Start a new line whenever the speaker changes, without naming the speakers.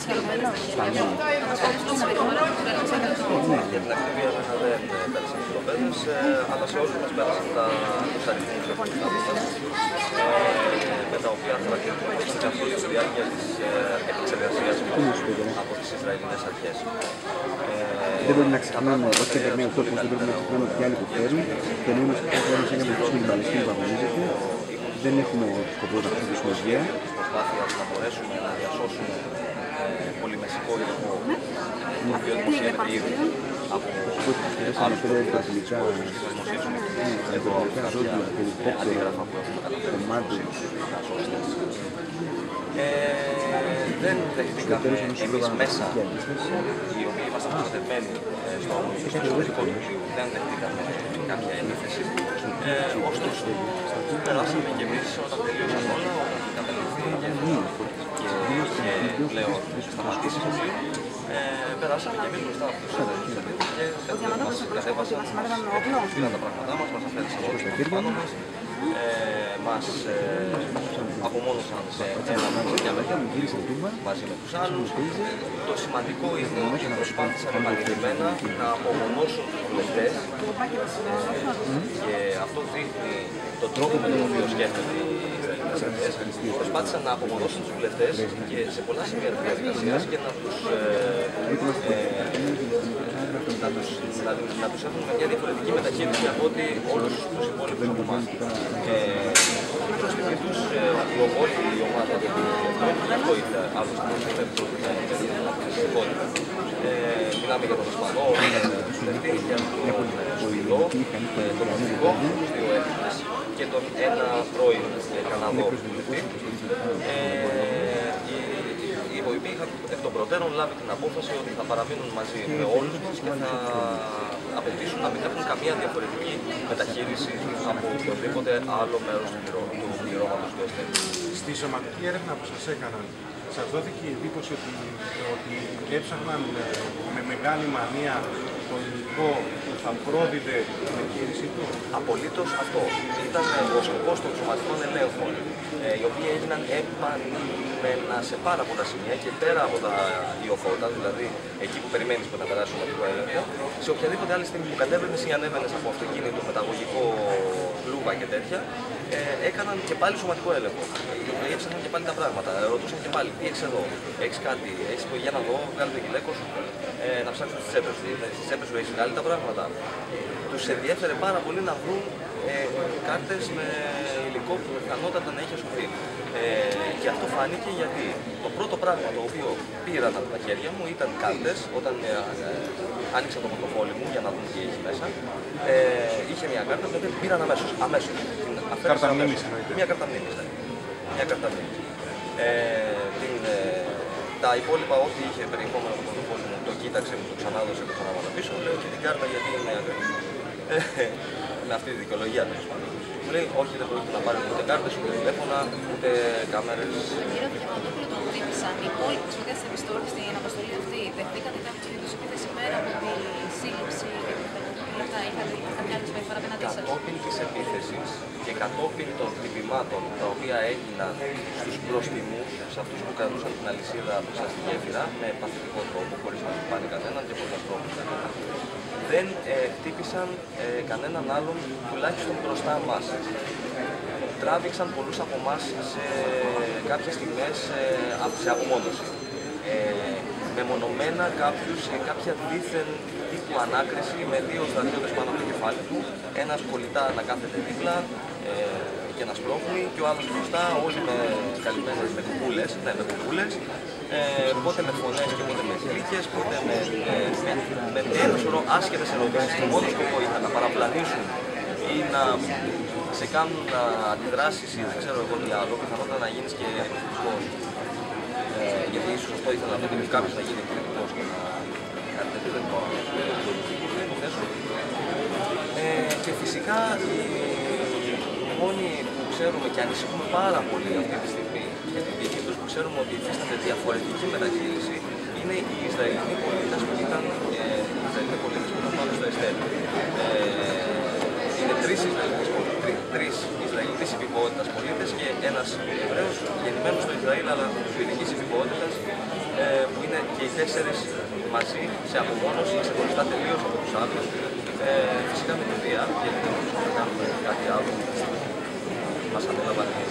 ασχολούμενο στα χέρια μου.
Για την ακτιβία δεν πέρασαν οι τροπέδες, αλλά σε όλους μας πέρασαν τα αριθμούς με τα οποία χαρακτηρίζονται καθ' όλη τη διάρκεια της επεξεργασίας από τις Ισραηλινές αρχές.
Δεν πρέπει να ξεχνάμε ότι περνάει ο τόπος, δεν πρέπει να ξεχνάμε ότι οι άλλοι που φέρουν και ενώ είμαστε καθόλου σε ένα μεταξύ την Παλαιστίνη που αγωνίζεται, δεν έχουμε σκοπό να χρησιμοποιήσουμε βία.
Προσπάθεια να μπορέσουμε να διασώσουμε πολυμεσικό υλικό, το οποίο δημοσιεύεται ήδη από άλλους πολίτες που δημοσιεύσουν εδώ κάποια αντίγραφα που έχουμε καταφέρει να σώσουμε. Δεν δεχτήκαμε εμείς μέσα, οι οποίοι ήμασταν προστατευμένοι στο εσωτερικό του πλοίου, δεν δεχτήκαμε κάποια επίθεση. Ωστόσο, περάσαμε και εμείς όταν τελείωσαν όλα, όταν κατελήφθη και πλέον σταματήσει το πλοίο, περάσαμε και εμείς μπροστά από τους στρατιώτες και κατέβασαν, πήραν τα πράγματά μας, μας αφαίρεσαν όλους πάνω μας, μας απομόνωσαν σε ένα μέτρο μαζί με τους άλλους. Το σημαντικό είναι ότι προσπάθησαν επανειλημμένα να απομονώσουν τους βουλευτές και αυτό δείχνει τον τρόπο με τον οποίο σκέφτονται οι Ισραηλινές αρχές. Προσπάθησαν να απομονώσουν τους βουλευτές και σε πολλά σημεία της διαδικασίας και να τους έχουν μια διαφορετική μεταχείριση από ότι όλους τους υπόλοιπους από εμάς. Προς τιμή τους, όλη η ομάδα του βουλευτών, γι' αυτό ήρθε άλλωστε να προσφέρει για την ανθρωπιστικότητα. Μιλάμε για τον Ισπανό, για τον Σουηδό, τον Αφρικό, τους δύο Έλληνες και τον ένα πρώην Καναδό βουλευτή. Οι οποίοι είχαν εκ των προτέρων λάβει την απόφαση ότι θα παραμείνουν μαζί με όλους μας και θα απαιτήσουν να μην έχουν καμία διαφορετική μεταχείριση από οποιοδήποτε άλλο μέρος του πληρώματος του ΕΣΤΕ.
Στη σωματική έρευνα που σας έκαναν, σας δόθηκε η εντύπωση ότι έψαχναν με μεγάλη μανία το υλικό που θα πρόδιδε την εγχείρηση του?
Απολύτως αυτό. Ήταν ο σκοπός των σωματικών ελέγχων, οι οποίοι έγιναν επανειλημμένα σε πάρα πολλά σημεία και πέρα από τα ιωφώτα, δηλαδή εκεί που περιμένεις που να περάσει ο σωματικό έλεγχο, σε οποιαδήποτε άλλη στιγμή που κατέβαινες ή ανέβαινες από αυτοκίνητο, μεταγωγικό, λούβα και τέτοια, έκαναν και πάλι σωματικό έλεγχο. Έψαχναν και πάλι τα πράγματα. Ρωτούσαν και πάλι: τι έχεις εδώ, έχεις κάτι, έχεις για να δω, βγάλει το γυλαίκο σου, να ψάξουν στις τσέπες σου. Στις τσέπες σου έχεις βγάλει τα πράγματα. Τους ενδιέφερε πάρα πολύ να βρουν κάρτες με υλικό που πιθανότατα να είχε σωθεί. Και αυτό φάνηκε γιατί το πρώτο πράγμα το οποίο πήραν από τα χέρια μου ήταν κάρτες. Όταν άνοιξα το πορτοφόλι μου για να δουν τι έχει μέσα, είχε μια κάρτα που πήραν αμέσως.
Κάρτα μνήμης εννοείται.
Μια κάρτα μνήμης. Μια κάρτα μνήμης. Τα υπόλοιπα, ό,τι είχε περιεχόμενο από το πορτοφόλι μου, το κοίταξε, μου το ξανάδωσε, το ξανάβαλα πίσω. Λέω και την κάρτα γιατί είναι με αυτή τη δικαιολογία του. Μου λέει: όχι, δεν πρόκειται να πάρει ούτε κάρτες, ούτε τηλέφωνα, ούτε κάμερες.
Το χτύπησαν οι υπόλοιποι που στην επιστολή, στην αποστολή αυτή, δεχτήκατε κάποιο είδους επίθεση πέρα από τη σύλληψη και όλα αυτά, είχατε κάποια άλλη συμπεριφορά απέναντί σας?
Κατόπιν της επίθεσης και κατόπιν των χτυπημάτων τα οποία έγιναν στους μπροστινούς, σε αυτούς που κρατούσαν την αλυσίδα μπροστά στη γέφυρα, με παθητικό τρόπο, χωρίς να χτυπάνε κανέναν και χωρίς να σπρώχνουν κανέναν, δεν χτύπησαν κανέναν άλλον, τουλάχιστον μπροστά μας. Τράβηξαν πολλούς από εμάς σε κάποιες στιγμές σε απομόνωση. Μεμονωμένα κάποιους σε κάποια δίθεν τύπου ανάκριση με δύο στρατιώτες πάνω από το κεφάλι του, ένας κολλητά να κάθεται δίπλα και να σπρώχνει και ο άλλος μπροστά, όλοι με καλυμμένες με κουκούλες, πότε με φωνές και πότε με κλίκες, πότε με ένα σωρό άσχετες ερωτήσεις και μόνο σκοπό είχαν να παραπλανήσουν ή να σε κάνουν να αντιδράσεις ή δεν ξέρω εγώ τι άλλο, πιθανότατα να γίνεις και επιθετικός. Γιατί ίσως αυτό ήθελα να πετύχει κάποιος να γίνει επιθετικός και να κάτι τέτοιο δεν μπορώ να υποθέσω. Και φυσικά οι μόνοι που ξέρουμε και ανησυχούμε πάρα πολύ αυτή τη στιγμή για την τύχη τους, που ξέρουμε ότι υφίσταται διαφορετική μεταχείριση, είναι οι Ισραηλινοί πολίτες που ήταν πάνω στο ΕΣΤΕ. Είναι τρεις Ισραηλινής υπηκότητας πολίτες και ένας Εβραίος γεννημένος στο Ισραήλ αλλά Σουηδικής υπηκότητας που 4 μαζί σε απομόνωση, ξεχωριστά τελείως από τους άλλους. Φυσικά με τη βία, γιατί δεν μπορούσαμε να κάνουμε κάτι άλλο. Μας ανέλαβαν οι